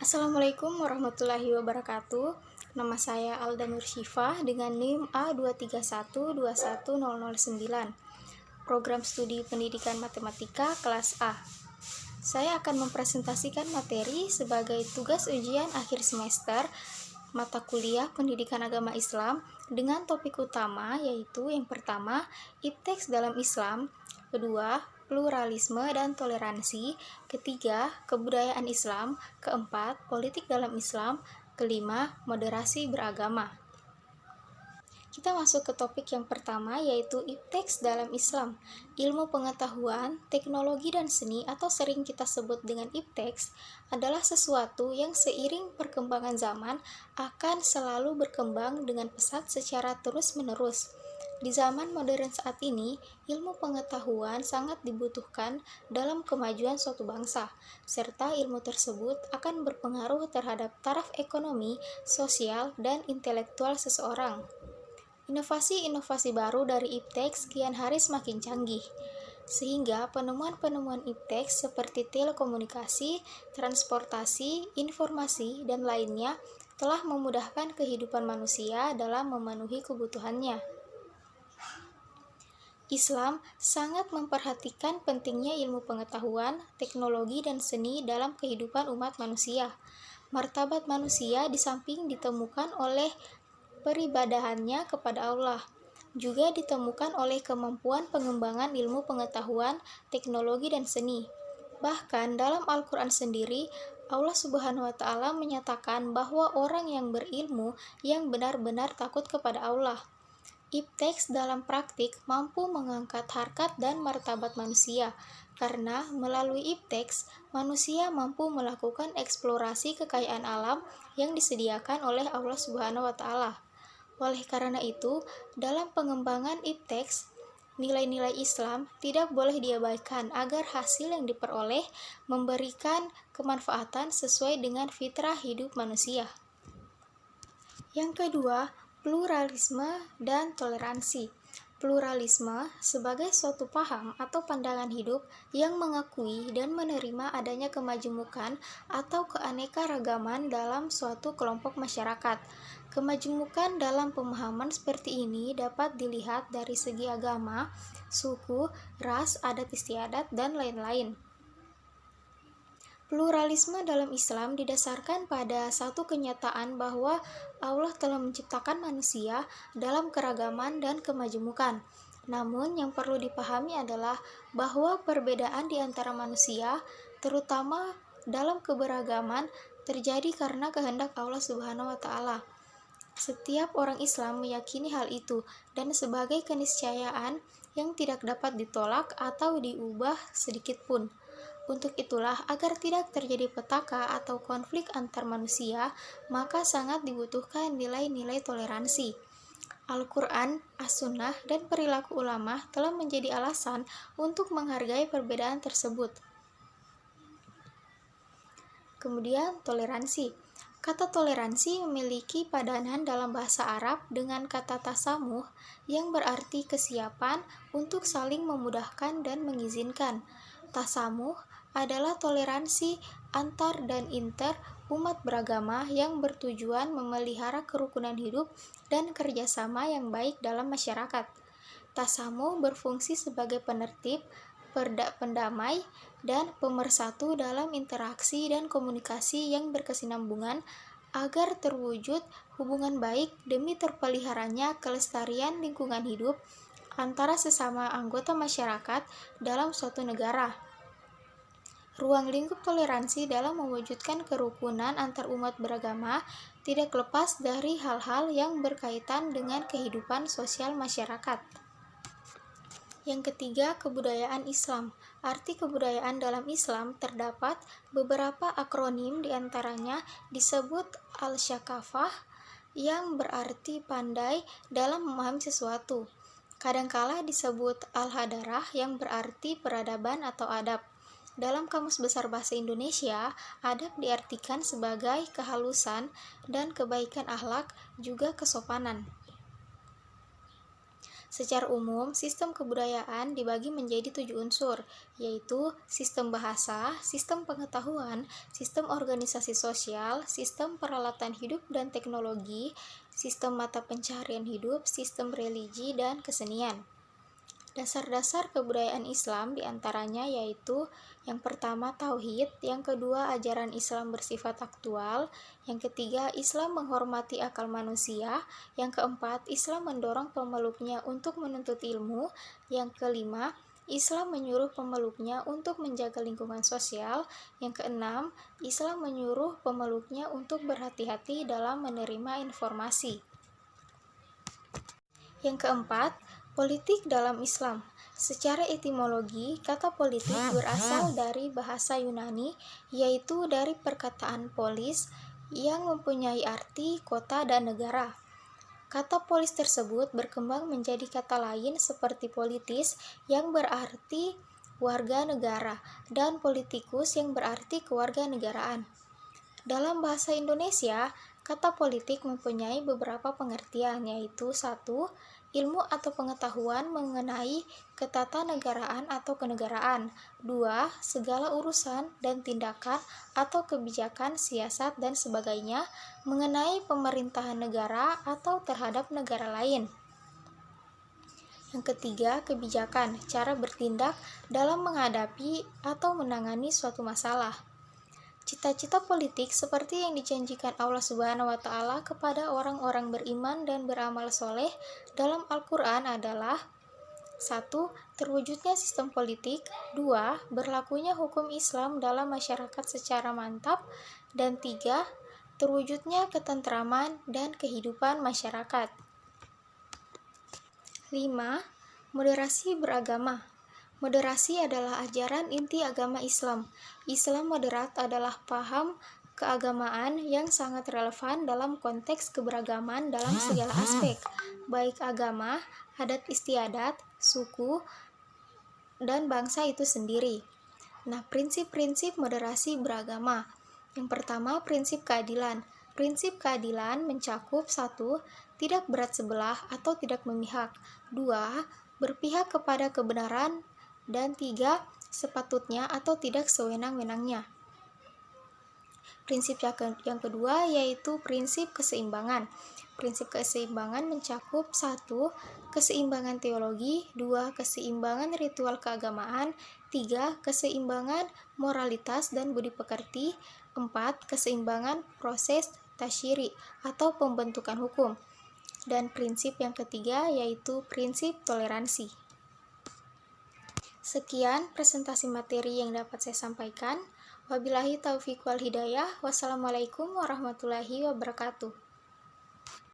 Assalamualaikum warahmatullahi wabarakatuh. Nama saya Alda Nur Syifah dengan NIM A231210009. Program Studi Pendidikan Matematika kelas A. Saya akan mempresentasikan materi sebagai tugas ujian akhir semester mata kuliah Pendidikan Agama Islam dengan topik utama yaitu yang pertama, ipteks dalam Islam, kedua, pluralisme dan toleransi, ketiga, kebudayaan Islam, keempat, politik dalam Islam, kelima, moderasi beragama. Kita masuk ke topik yang pertama yaitu ipteks dalam Islam. Ilmu pengetahuan, teknologi dan seni atau sering kita sebut dengan ipteks adalah sesuatu yang seiring perkembangan zaman akan selalu berkembang dengan pesat secara terus-menerus. Di zaman modern saat ini, ilmu pengetahuan sangat dibutuhkan dalam kemajuan suatu bangsa, serta ilmu tersebut akan berpengaruh terhadap taraf ekonomi, sosial, dan intelektual seseorang. Inovasi-inovasi baru dari ipteks kian hari semakin canggih, sehingga penemuan-penemuan ipteks seperti telekomunikasi, transportasi, informasi, dan lainnya telah memudahkan kehidupan manusia dalam memenuhi kebutuhannya. Islam sangat memperhatikan pentingnya ilmu pengetahuan, teknologi, dan seni dalam kehidupan umat manusia. Martabat manusia di samping ditemukan oleh peribadahannya kepada Allah, juga ditemukan oleh kemampuan pengembangan ilmu pengetahuan, teknologi, dan seni. Bahkan dalam Al-Quran sendiri, Allah Subhanahu wa Ta'ala menyatakan bahwa orang yang berilmu yang benar-benar takut kepada Allah. Ipteks dalam praktik mampu mengangkat harkat dan martabat manusia, karena melalui ipteks, manusia mampu melakukan eksplorasi kekayaan alam yang disediakan oleh Allah Subhanahu wa Ta'ala. Oleh karena itu, dalam pengembangan ipteks, nilai-nilai Islam tidak boleh diabaikan agar hasil yang diperoleh memberikan kemanfaatan sesuai dengan fitrah hidup manusia. Yang kedua, pluralisme dan toleransi. Pluralisme sebagai suatu paham atau pandangan hidup yang mengakui dan menerima adanya kemajemukan atau keanekaragaman dalam suatu kelompok masyarakat. Kemajemukan dalam pemahaman seperti ini dapat dilihat dari segi agama, suku, ras, adat istiadat, dan lain-lain. Pluralisme dalam Islam didasarkan pada satu kenyataan bahwa Allah telah menciptakan manusia dalam keragaman dan kemajemukan. Namun yang perlu dipahami adalah bahwa perbedaan di antara manusia, terutama dalam keberagaman, terjadi karena kehendak Allah Subhanahu wa Ta'ala. Setiap orang Islam meyakini hal itu dan sebagai keniscayaan yang tidak dapat ditolak atau diubah sedikit pun. Untuk itulah, agar tidak terjadi petaka atau konflik antar manusia, maka sangat dibutuhkan nilai-nilai toleransi. Al-Quran, As-Sunnah, dan perilaku ulama telah menjadi alasan untuk menghargai perbedaan tersebut. Kemudian, toleransi. Kata toleransi memiliki padanan dalam bahasa Arab dengan kata tasamuh yang berarti kesiapan untuk saling memudahkan dan mengizinkan. Tasamuh adalah toleransi antar dan inter umat beragama yang bertujuan memelihara kerukunan hidup dan kerjasama yang baik dalam masyarakat. Tasamuh berfungsi sebagai penertib, pendamai, dan pemersatu dalam interaksi dan komunikasi yang berkesinambungan agar terwujud hubungan baik demi terpeliharanya kelestarian lingkungan hidup antara sesama anggota masyarakat dalam suatu negara. Ruang lingkup toleransi dalam mewujudkan kerukunan antar umat beragama tidak lepas dari hal-hal yang berkaitan dengan kehidupan sosial masyarakat. Yang ketiga, kebudayaan Islam. Arti kebudayaan dalam Islam terdapat beberapa akronim, diantaranya disebut Al-Syakafah yang berarti pandai dalam memahami sesuatu. Kadangkala disebut Al-Hadarah yang berarti peradaban atau adab. Dalam Kamus Besar Bahasa Indonesia, adab diartikan sebagai kehalusan dan kebaikan akhlak, juga kesopanan. Secara umum, sistem kebudayaan dibagi menjadi 7 unsur, yaitu sistem bahasa, sistem pengetahuan, sistem organisasi sosial, sistem peralatan hidup dan teknologi, sistem mata pencaharian hidup, sistem religi, dan kesenian. Dasar-dasar kebudayaan Islam diantaranya yaitu yang pertama tauhid, yang kedua ajaran Islam bersifat aktual, yang ketiga Islam menghormati akal manusia, yang keempat Islam mendorong pemeluknya untuk menuntut ilmu, yang kelima Islam menyuruh pemeluknya untuk menjaga lingkungan sosial, yang keenam Islam menyuruh pemeluknya untuk berhati-hati dalam menerima informasi. Yang keempat, politik dalam Islam. Secara etimologi, kata politik berasal dari bahasa Yunani, yaitu dari perkataan polis yang mempunyai arti kota dan negara. Kata polis tersebut berkembang menjadi kata lain seperti politis yang berarti warga negara dan politikus yang berarti kewarganegaraan. Dalam bahasa Indonesia, kata politik mempunyai beberapa pengertian, yaitu 1. Ilmu atau pengetahuan mengenai ketatanegaraan atau kenegaraan. 2. Segala urusan dan tindakan atau kebijakan, siasat, dan sebagainya mengenai pemerintahan negara atau terhadap negara lain. Yang ketiga, kebijakan, cara bertindak dalam menghadapi atau menangani suatu masalah. Cita-cita politik seperti yang dijanjikan Allah Subhanahu wa Ta'ala kepada orang-orang beriman dan beramal soleh dalam Al-Quran adalah 1. Terwujudnya sistem politik. 2. Berlakunya hukum Islam dalam masyarakat secara mantap. Dan 3. Terwujudnya ketentraman dan kehidupan masyarakat. 5. Moderasi beragama. Moderasi adalah ajaran inti agama Islam. Islam moderat adalah paham keagamaan yang sangat relevan dalam konteks keberagaman dalam segala aspek, baik agama, adat istiadat, suku, dan bangsa itu sendiri. Nah, prinsip-prinsip moderasi beragama. Yang pertama, prinsip keadilan. Prinsip keadilan mencakup 1. Tidak berat sebelah atau tidak memihak. 2. Berpihak kepada kebenaran. Dan 3. Sepatutnya atau tidak sewenang-wenangnya. Prinsip yang kedua yaitu prinsip keseimbangan. Prinsip keseimbangan mencakup 1. Keseimbangan teologi. 2. Keseimbangan ritual keagamaan. 3. Keseimbangan moralitas dan budi pekerti. 4. Keseimbangan proses tasyri atau pembentukan hukum. Dan prinsip yang ketiga yaitu prinsip toleransi. Sekian presentasi materi yang dapat saya sampaikan. Wabillahi taufiq wal hidayah. Wassalamualaikum warahmatullahi wabarakatuh.